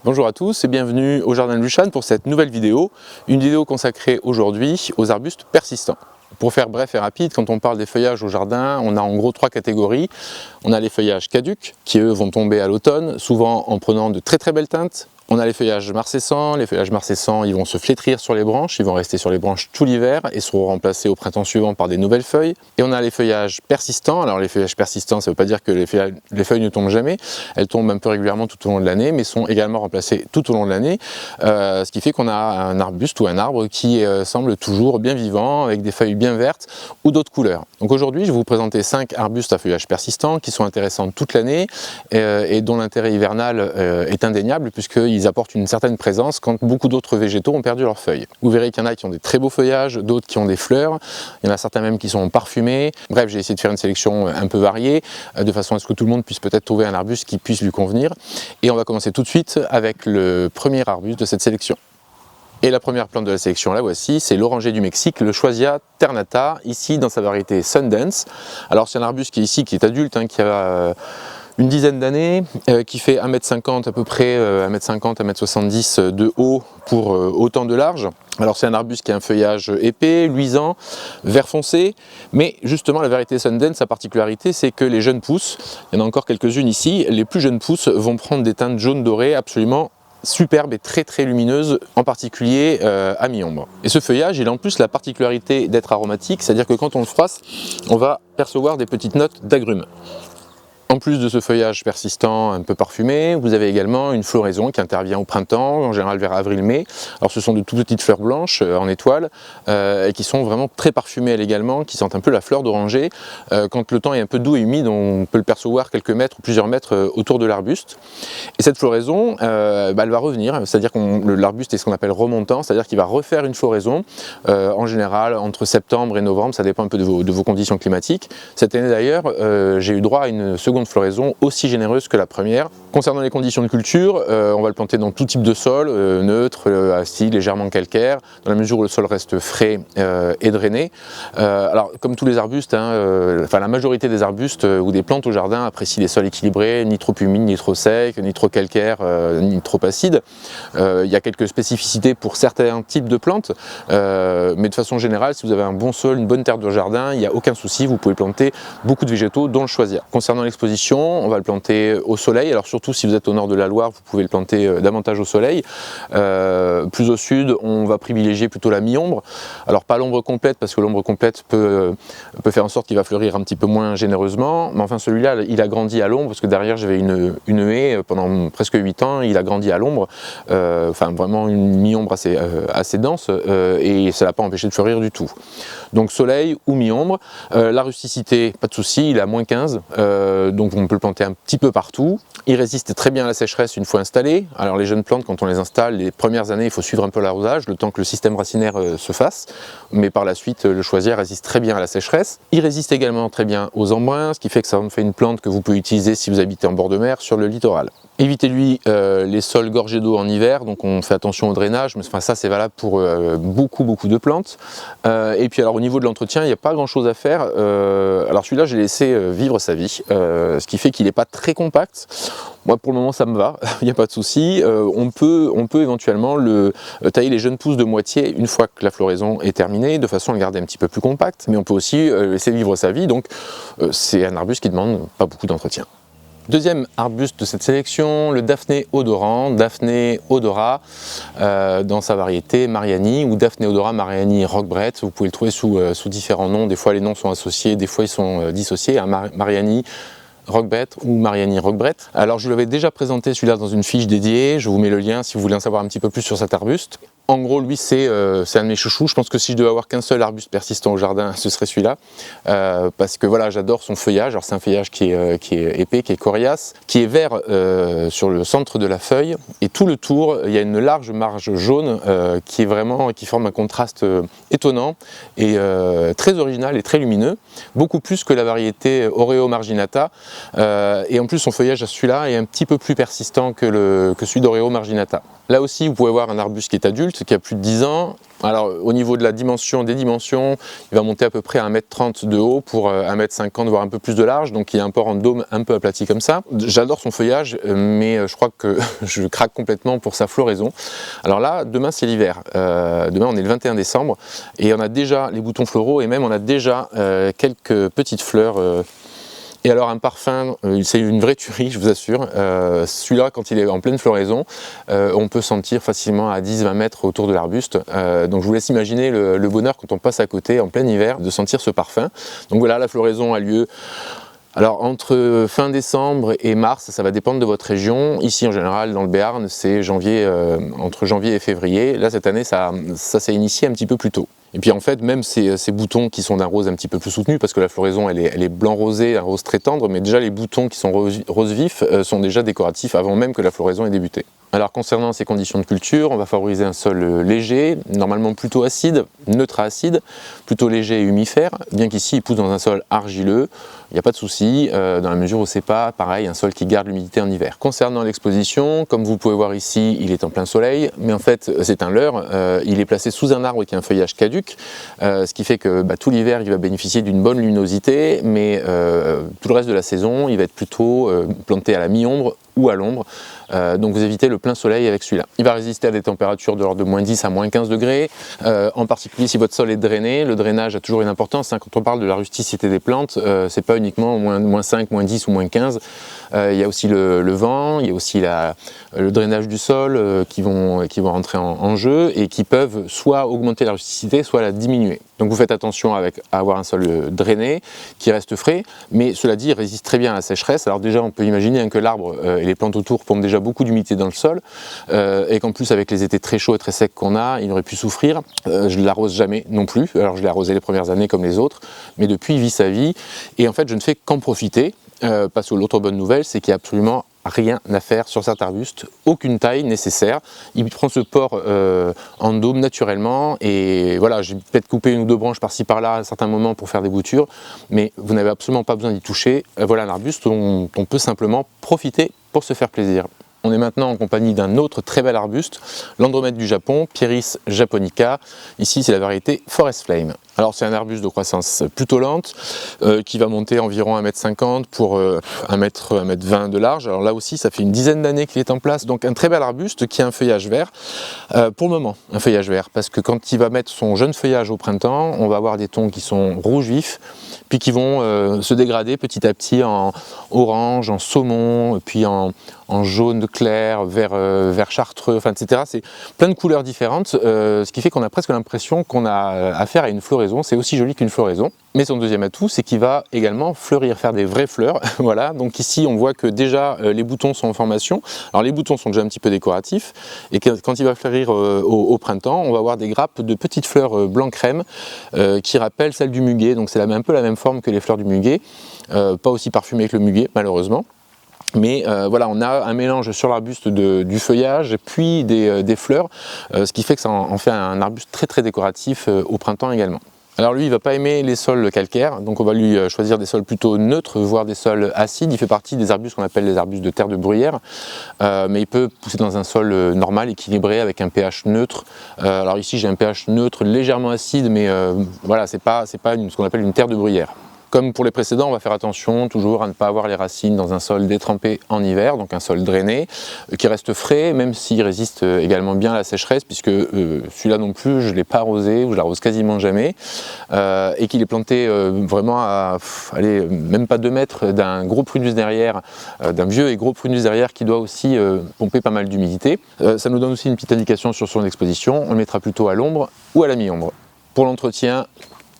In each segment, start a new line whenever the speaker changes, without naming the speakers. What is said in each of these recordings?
Bonjour à tous et bienvenue au Jardin de Luchane pour cette nouvelle vidéo, une vidéo consacrée aujourd'hui aux arbustes persistants. Pour faire bref et rapide, quand on parle des feuillages au jardin, on a en gros trois catégories. On a les feuillages caducs, qui eux vont tomber à l'automne, souvent en prenant de très belles teintes. On a les feuillages marcescents. Les feuillages marcescents, ils vont se flétrir sur les branches, ils vont rester sur les branches tout l'hiver et seront remplacés au printemps suivant par des nouvelles feuilles. Et on a les feuillages persistants. Alors les feuillages persistants, ça ne veut pas dire que les feuilles ne tombent jamais, elles tombent un peu régulièrement tout au long de l'année, mais sont également remplacées tout au long de l'année, ce qui fait qu'on a un arbuste ou un arbre qui semble toujours bien vivant, avec des feuilles bien vertes ou d'autres couleurs. Donc aujourd'hui, je vais vous présenter 5 arbustes à feuillage persistant qui sont intéressants toute l'année et dont l'intérêt hivernal est indéniable puisqu'ils apportent une certaine présence quand beaucoup d'autres végétaux ont perdu leurs feuilles. Vous verrez qu'il y en a qui ont des très beaux feuillages, d'autres qui ont des fleurs, il y en a certains même qui sont parfumés. Bref, j'ai essayé de faire une sélection un peu variée, de façon à ce que tout le monde puisse peut-être trouver un arbuste qui puisse lui convenir. Et on va commencer tout de suite avec le premier arbuste de cette sélection. Et la première plante de la sélection, la voici, c'est l'oranger du Mexique, le Choisia ternata, ici dans sa variété Sundance. Alors c'est un arbuste qui est ici, qui est adulte, qui a une dizaine d'années, qui fait 1,50 m à peu près, 1,50 m, 1,70 m de haut pour autant de large. Alors c'est un arbuste qui a un feuillage épais, luisant, vert foncé, mais justement la variété Sundance, sa particularité, c'est que les jeunes pousses, il y en a encore quelques-unes ici, les plus jeunes pousses vont prendre des teintes jaune doré absolument superbe et très lumineuse, en particulier à mi-ombre. Et ce feuillage, il a en plus la particularité d'être aromatique, c'est-à-dire que quand on le froisse, on va percevoir des petites notes d'agrumes. En plus de ce feuillage persistant un peu parfumé, vous avez également une floraison qui intervient au printemps, en général vers avril-mai. Alors ce sont de toutes petites fleurs blanches en étoiles et qui sont vraiment très parfumées elles également, qui sentent un peu la fleur d'oranger. Quand le temps est un peu doux et humide, on peut le percevoir quelques mètres ou plusieurs mètres autour de l'arbuste. Et cette floraison, elle va revenir, c'est-à-dire que l'arbuste est ce qu'on appelle remontant, c'est-à-dire qu'il va refaire une floraison, en général entre septembre et novembre, ça dépend un peu de vos conditions climatiques. Cette année d'ailleurs, j'ai eu droit à une seconde floraison aussi généreuse que la première. Concernant les conditions de culture, on va le planter dans tout type de sol, neutre, acide, légèrement calcaire, dans la mesure où le sol reste frais et drainé. Alors comme tous les arbustes, la majorité des arbustes ou des plantes au jardin apprécient les sols équilibrés, ni trop humides, ni trop secs, ni trop calcaires, ni trop acides. Il y a quelques spécificités pour certains types de plantes, mais de façon générale, si vous avez un bon sol, une bonne terre de jardin, il n'y a aucun souci, vous pouvez planter beaucoup de végétaux, dont le choisia. Concernant l'exposition, on va le planter au soleil, alors surtout si vous êtes au nord de la Loire, vous pouvez le planter davantage au soleil. Plus au sud, on va privilégier plutôt la mi-ombre, alors pas l'ombre complète, parce que l'ombre complète peut faire en sorte qu'il va fleurir un petit peu moins généreusement, mais enfin celui-là, il a grandi à l'ombre, parce que derrière j'avais une haie pendant presque 8 ans, il a grandi à l'ombre, vraiment une mi-ombre assez dense, et ça ne l'a pas empêché de fleurir du tout. Donc soleil ou mi-ombre, la rusticité, pas de souci, il est à -15, donc on peut le planter un petit peu partout. Il résiste très bien à la sécheresse une fois installé. Alors les jeunes plantes, quand on les installe, les premières années, il faut suivre un peu l'arrosage, le temps que le système racinaire se fasse, mais par la suite, le choisia résiste très bien à la sécheresse. Il résiste également très bien aux embruns, ce qui fait que ça en fait une plante que vous pouvez utiliser si vous habitez en bord de mer, sur le littoral. Évitez-lui les sols gorgés d'eau en hiver, donc on fait attention au drainage, mais ça c'est valable pour beaucoup de plantes. Et puis alors au niveau de l'entretien, il n'y a pas grand chose à faire. Alors celui-là, j'ai laissé vivre sa vie, ce qui fait qu'il n'est pas très compact. Moi pour le moment ça me va, il n'y a pas de souci. On peut éventuellement tailler les jeunes pousses de moitié une fois que la floraison est terminée, de façon à le garder un petit peu plus compact, mais on peut aussi laisser vivre sa vie, donc c'est un arbuste qui ne demande pas beaucoup d'entretien. Deuxième arbuste de cette sélection, le Daphné odorant, Daphné odora, dans sa variété Mariani ou Daphné odora Mariani Roquebrette. Vous pouvez le trouver sous différents noms, des fois les noms sont associés, des fois ils sont dissociés, Mariani Roquebrette ou Mariani Roquebrette. Alors je vous l'avais déjà présenté celui-là dans une fiche dédiée, je vous mets le lien si vous voulez en savoir un petit peu plus sur cet arbuste. En gros, lui, c'est un de mes chouchous. Je pense que si je devais avoir qu'un seul arbuste persistant au jardin, ce serait celui-là. Parce que voilà, j'adore son feuillage. Alors c'est un feuillage qui est épais, qui est coriace, qui est vert sur le centre de la feuille. Et tout le tour, il y a une large marge jaune qui forme un contraste étonnant et très original et très lumineux. Beaucoup plus que la variété Oreo marginata. Et en plus, son feuillage à celui-là est un petit peu plus persistant que celui d'Oreo marginata. Là aussi, vous pouvez voir un arbuste qui est adulte, arbuste qui a plus de 10 ans. Alors au niveau de la dimension, des dimensions, il va monter à peu près à 1,30 m de haut pour 1,50 m voire un peu plus de large, donc il est un port en dôme un peu aplati comme ça. J'adore son feuillage, mais je crois que je craque complètement pour sa floraison. Alors là, demain c'est l'hiver, demain on est le 21 décembre et on a déjà les boutons floraux et même on a déjà quelques petites fleurs. Et alors un parfum, c'est une vraie tuerie, je vous assure. Celui-là, quand il est en pleine floraison, on peut sentir facilement à 10-20 mètres autour de l'arbuste. Donc je vous laisse imaginer le bonheur quand on passe à côté en plein hiver de sentir ce parfum. Donc voilà, la floraison a lieu. Alors entre fin décembre et mars, ça va dépendre de votre région. Ici en général dans le Béarn, c'est entre janvier et février. Là cette année, ça s'est initié un petit peu plus tôt. Et puis en fait, même ces boutons qui sont d'un rose un petit peu plus soutenu, parce que la floraison elle est blanc rosé, un rose très tendre, mais déjà les boutons qui sont rose vif sont déjà décoratifs avant même que la floraison ait débuté. Alors concernant ces conditions de culture, on va favoriser un sol léger, normalement plutôt acide, neutre à acide, plutôt léger et humifère, bien qu'ici il pousse dans un sol argileux, il n'y a pas de souci, dans la mesure où c'est pas pareil, un sol qui garde l'humidité en hiver. Concernant l'exposition, comme vous pouvez voir ici, il est en plein soleil, mais en fait c'est un leurre, il est placé sous un arbre qui a un feuillage caduc, ce qui fait que tout l'hiver il va bénéficier d'une bonne luminosité, mais tout le reste de la saison il va être plutôt planté à la mi-ombre ou à l'ombre, donc vous évitez le plein soleil avec celui-là. Il va résister à des températures de l'ordre de moins 10 à moins 15 degrés, en particulier si votre sol est drainé. Le drainage a toujours une importance, hein. Quand on parle de la rusticité des plantes, c'est pas uniquement moins 5, moins 10 ou moins 15, il y a aussi le vent, il y a aussi le drainage du sol qui vont rentrer en jeu et qui peuvent soit augmenter la rusticité, soit la diminuer. Donc vous faites attention à avoir un sol drainé, qui reste frais, mais cela dit, il résiste très bien à la sécheresse. Alors déjà, on peut imaginer que l'arbre et les plantes autour pompent déjà beaucoup d'humidité dans le sol, et qu'en plus, avec les étés très chauds et très secs qu'on a, il aurait pu souffrir. Je ne l'arrose jamais non plus, alors je l'ai arrosé les premières années comme les autres, mais depuis, il vit sa vie, et en fait, je ne fais qu'en profiter, parce que l'autre bonne nouvelle, c'est qu'il n'y a absolument rien à faire sur cet arbuste, aucune taille nécessaire. Il prend ce port en dôme naturellement et voilà, j'ai peut-être coupé une ou deux branches par-ci par-là à certains moments pour faire des boutures, mais vous n'avez absolument pas besoin d'y toucher. Voilà un arbuste dont on peut simplement profiter pour se faire plaisir. On est maintenant en compagnie d'un autre très bel arbuste, l'Andromède du Japon, Pieris japonica. Ici, c'est la variété Forest Flame. Alors c'est un arbuste de croissance plutôt lente, qui va monter environ 1,50 m pour 1,20 m de large. Alors là aussi, ça fait une dizaine d'années qu'il est en place. Donc un très bel arbuste qui a un feuillage vert. Pour le moment, un feuillage vert, parce que quand il va mettre son jeune feuillage au printemps, on va avoir des tons qui sont rouge vif, puis qui vont se dégrader petit à petit en orange, en saumon, puis en jaune clair, vert chartreux, enfin, etc. C'est plein de couleurs différentes, ce qui fait qu'on a presque l'impression qu'on a affaire à une floraison. C'est aussi joli qu'une floraison. Mais son deuxième atout, c'est qu'il va également fleurir, faire des vraies fleurs. Voilà, donc ici on voit que déjà les boutons sont en formation. Alors les boutons sont déjà un petit peu décoratifs, et quand il va fleurir au printemps, on va avoir des grappes de petites fleurs blanc crème qui rappellent celles du muguet. Donc c'est un peu la même forme que les fleurs du muguet, pas aussi parfumées que le muguet malheureusement. Mais voilà, on a un mélange sur l'arbuste du feuillage puis des fleurs, ce qui fait que ça en fait un arbuste très très décoratif au printemps également. Alors lui, il ne va pas aimer les sols calcaires, donc on va lui choisir des sols plutôt neutres, voire des sols acides. Il fait partie des arbustes qu'on appelle les arbustes de terre de bruyère, mais il peut pousser dans un sol normal, équilibré, avec un pH neutre. Alors ici, j'ai un pH neutre légèrement acide, mais voilà, c'est pas ce qu'on appelle une terre de bruyère. Comme pour les précédents, on va faire attention toujours à ne pas avoir les racines dans un sol détrempé en hiver, donc un sol drainé, qui reste frais, même s'il résiste également bien à la sécheresse, puisque celui-là non plus, je ne l'ai pas arrosé, ou je l'arrose quasiment jamais, et qu'il est planté vraiment à, allez, même pas 2 mètres d'un gros prunus derrière, d'un vieux et gros prunus derrière qui doit aussi pomper pas mal d'humidité. Ça nous donne aussi une petite indication sur son exposition, on le mettra plutôt à l'ombre ou à la mi-ombre. Pour l'entretien,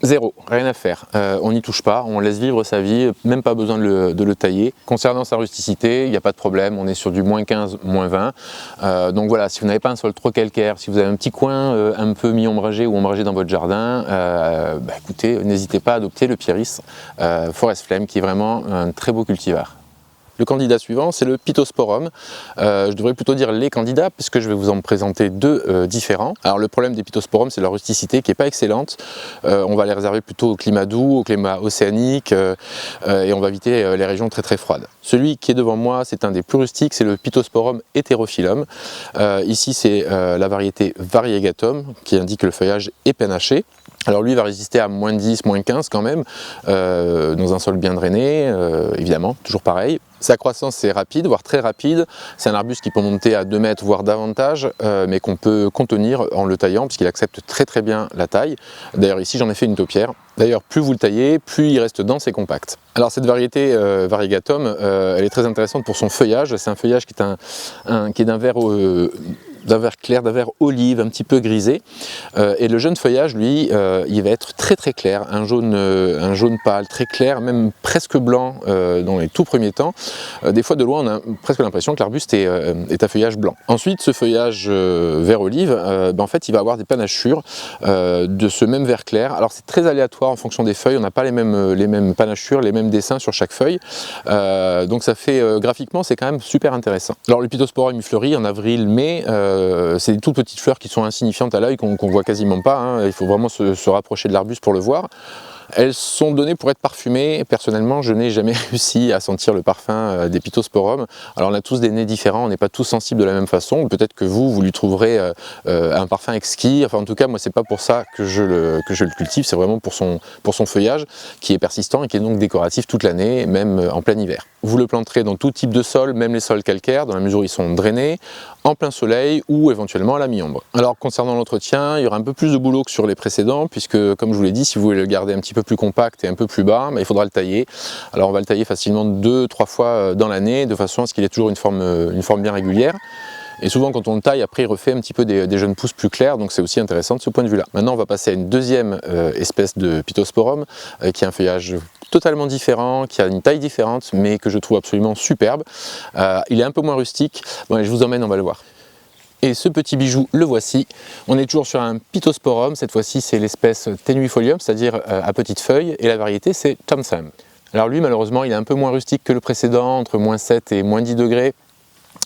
zéro, rien à faire, on n'y touche pas, on laisse vivre sa vie, même pas besoin de le tailler. Concernant sa rusticité, il n'y a pas de problème, on est sur du moins 15, moins 20. Donc voilà, si vous n'avez pas un sol trop calcaire, si vous avez un petit coin un peu mi-ombragé ou ombragé dans votre jardin, écoutez, n'hésitez pas à adopter le Pieris Forest Flame, qui est vraiment un très beau cultivar. Le candidat suivant, c'est le Pittosporum. Je devrais plutôt dire les candidats, puisque je vais vous en présenter deux différents. Alors le problème des Pittosporum, c'est leur rusticité qui n'est pas excellente. On va les réserver plutôt au climat doux, au climat océanique, et on va éviter les régions très froides. Celui qui est devant moi, c'est un des plus rustiques, c'est le Pittosporum heterophyllum. Ici, c'est la variété variegatum, qui indique que le feuillage est panaché. Alors lui, il va résister à moins 10, moins 15 quand même, dans un sol bien drainé, évidemment, toujours pareil. Sa croissance est rapide, voire très rapide. C'est un arbuste qui peut monter à 2 mètres, voire davantage, mais qu'on peut contenir en le taillant, puisqu'il accepte très bien la taille. D'ailleurs ici, j'en ai fait une taupière. D'ailleurs, plus vous le taillez, plus il reste dense et compact. Alors cette variété variegatum, elle est très intéressante pour son feuillage. C'est un feuillage qui est d'un vert clair, d'un vert olive, un petit peu grisé. Et le jeune feuillage, lui, il va être très clair, un jaune pâle, très clair, même presque blanc dans les tout premiers temps. Des fois de loin, on a presque l'impression que l'arbuste est à feuillage blanc. Ensuite, ce feuillage vert olive, en fait, il va avoir des panachures de ce même vert clair. Alors c'est très aléatoire en fonction des feuilles, on n'a pas les mêmes panachures, les mêmes dessins sur chaque feuille. Donc ça fait, graphiquement, c'est quand même super intéressant. Alors le Pittosporum, il fleurit en avril-mai. C'est des toutes petites fleurs qui sont insignifiantes à l'œil, qu'on voit quasiment pas, hein. Il faut vraiment se rapprocher de l'arbuste pour le voir. Elles sont données pour être parfumées. Personnellement, je n'ai jamais réussi à sentir le parfum des Pittosporum. Alors on a tous des nez différents, on n'est pas tous sensibles de la même façon. Peut-être que vous lui trouverez un parfum exquis. Enfin en tout cas, moi c'est pas pour ça que je le cultive, c'est vraiment pour son feuillage qui est persistant et qui est donc décoratif toute l'année, même en plein hiver. Vous le planterez dans tout type de sol, même les sols calcaires, dans la mesure où ils sont drainés, en plein soleil ou éventuellement à la mi-ombre. Alors concernant l'entretien, il y aura un peu plus de boulot que sur les précédents, puisque comme je vous l'ai dit, si vous voulez le garder un petit peu plus compact et un peu plus bas, il faudra le tailler. Alors on va le tailler facilement 2-3 fois dans l'année, de façon à ce qu'il ait toujours une forme bien régulière. Et souvent quand on le taille, après il refait un petit peu des jeunes pousses plus clairs, donc c'est aussi intéressant de ce point de vue-là. Maintenant on va passer à une deuxième espèce de Pittosporum, qui a un feuillage totalement différent, qui a une taille différente, mais que je trouve absolument superbe. Il est un peu moins rustique. Bon, allez, je vous emmène, on va le voir. Et ce petit bijou, le voici. On est toujours sur un Pittosporum, cette fois-ci c'est l'espèce Tenuifolium, c'est-à-dire à petites feuilles, et la variété c'est Thomson. Alors lui malheureusement il est un peu moins rustique que le précédent, entre moins 7 et moins 10 degrés.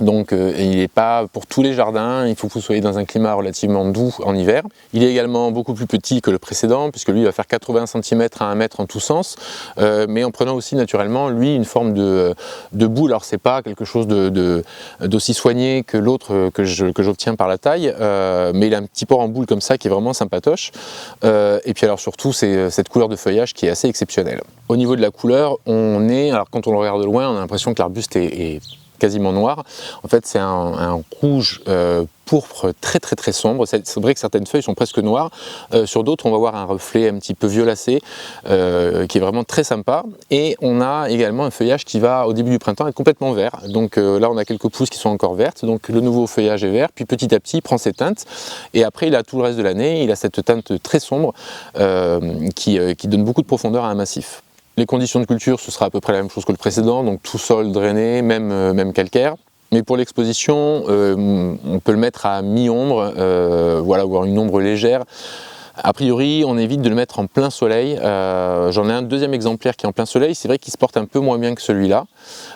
Donc il n'est pas pour tous les jardins, il faut que vous soyez dans un climat relativement doux en hiver. Il est également beaucoup plus petit que le précédent, puisque lui il va faire 80 cm à 1 mètre en tous sens, mais en prenant aussi naturellement lui une forme de boule. Alors c'est pas quelque chose d'aussi soigné que l'autre que j'obtiens par la taille, mais il a un petit port en boule comme ça qui est vraiment sympatoche. Et puis alors surtout c'est cette couleur de feuillage qui est assez exceptionnelle. Au niveau de la couleur, alors quand on le regarde de loin, on a l'impression que l'arbuste est quasiment noir. En fait c'est un rouge pourpre très sombre. C'est vrai que certaines feuilles sont presque noires, sur d'autres on va voir un reflet un petit peu violacé qui est vraiment très sympa, et on a également un feuillage qui va au début du printemps être complètement vert. Donc là on a quelques pousses qui sont encore vertes, donc le nouveau feuillage est vert, puis petit à petit il prend ses teintes, et après il a tout le reste de l'année, il a cette teinte très sombre qui donne beaucoup de profondeur à un massif. Les conditions de culture, ce sera à peu près la même chose que le précédent, donc tout sol drainé, même calcaire. Mais pour l'exposition, on peut le mettre à mi-ombre, voilà, voire une ombre légère. A priori, on évite de le mettre en plein soleil. J'en ai un deuxième exemplaire qui est en plein soleil. C'est vrai qu'il se porte un peu moins bien que celui-là.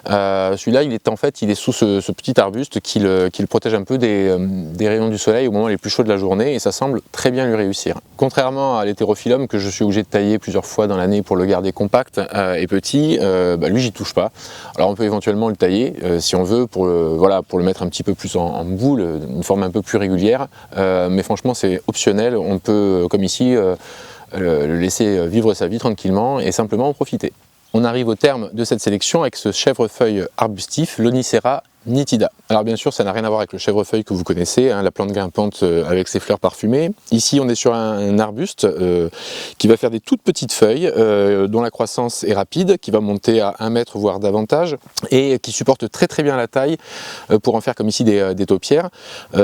Celui-là, il est sous ce petit arbuste qui le protège un peu des rayons du soleil au moment les plus chauds de la journée, et ça semble très bien lui réussir. Contrairement à l'hétérophyllum que je suis obligé de tailler plusieurs fois dans l'année pour le garder compact et petit, lui j'y touche pas. Alors on peut éventuellement le tailler si on veut pour le mettre un petit peu plus en boule, une forme un peu plus régulière, mais franchement c'est optionnel. On peut, comme ici, le laisser vivre sa vie tranquillement et simplement en profiter. On arrive au terme de cette sélection avec ce chèvrefeuille arbustif, l'Onicera nitida. Alors bien sûr ça n'a rien à voir avec le chèvrefeuille que vous connaissez, hein, la plante grimpante avec ses fleurs parfumées. Ici on est sur un arbuste qui va faire des toutes petites feuilles dont la croissance est rapide, qui va monter à 1 mètre voire davantage, et qui supporte très bien la taille pour en faire comme ici des taupières.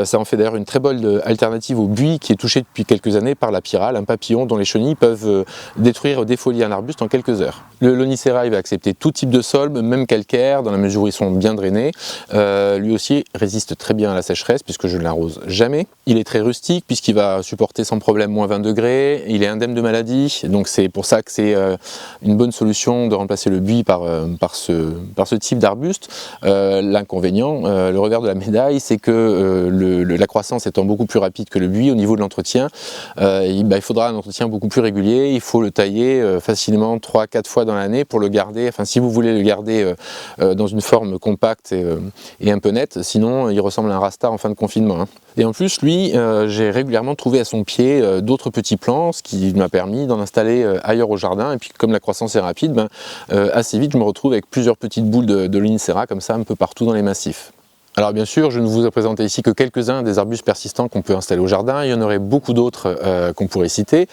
Ça en fait d'ailleurs une très bonne alternative au buis qui est touché depuis quelques années par la pyrale, un papillon dont les chenilles peuvent détruire, défolier un arbuste en quelques heures. Le Lonicera il va accepter tout type de sol, même calcaire, dans la mesure où ils sont bien drainés. Lui aussi résiste très bien à la sécheresse puisque je ne l'arrose jamais. Il est très rustique puisqu'il va supporter sans problème moins 20 degrés. Il est indemne de maladie, donc c'est pour ça que c'est une bonne solution de remplacer le buis par ce type d'arbuste. L'inconvénient, le revers de la médaille, c'est que la croissance étant beaucoup plus rapide que le buis au niveau de l'entretien, il faudra un entretien beaucoup plus régulier. Il faut le tailler facilement 3-4 fois dans l'année pour le garder, enfin si vous voulez le garder dans une forme compacte et un peu nette, sinon il ressemble à un rasta en fin de confinement. Et en plus lui, j'ai régulièrement trouvé à son pied d'autres petits plants, ce qui m'a permis d'en installer ailleurs au jardin, et puis comme la croissance est rapide, assez vite je me retrouve avec plusieurs petites boules de Lonicera comme ça un peu partout dans les massifs. Alors bien sûr, je ne vous ai présenté ici que quelques-uns des arbustes persistants qu'on peut installer au jardin, il y en aurait beaucoup d'autres qu'on pourrait citer,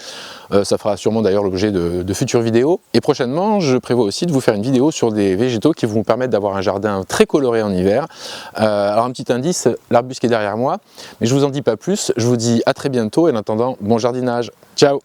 ça fera sûrement d'ailleurs l'objet de futures vidéos. Et prochainement, je prévois aussi de vous faire une vidéo sur des végétaux qui vont vous permettre d'avoir un jardin très coloré en hiver. Alors un petit indice, l'arbuste qui est derrière moi, mais je ne vous en dis pas plus, je vous dis à très bientôt et en attendant, bon jardinage, ciao!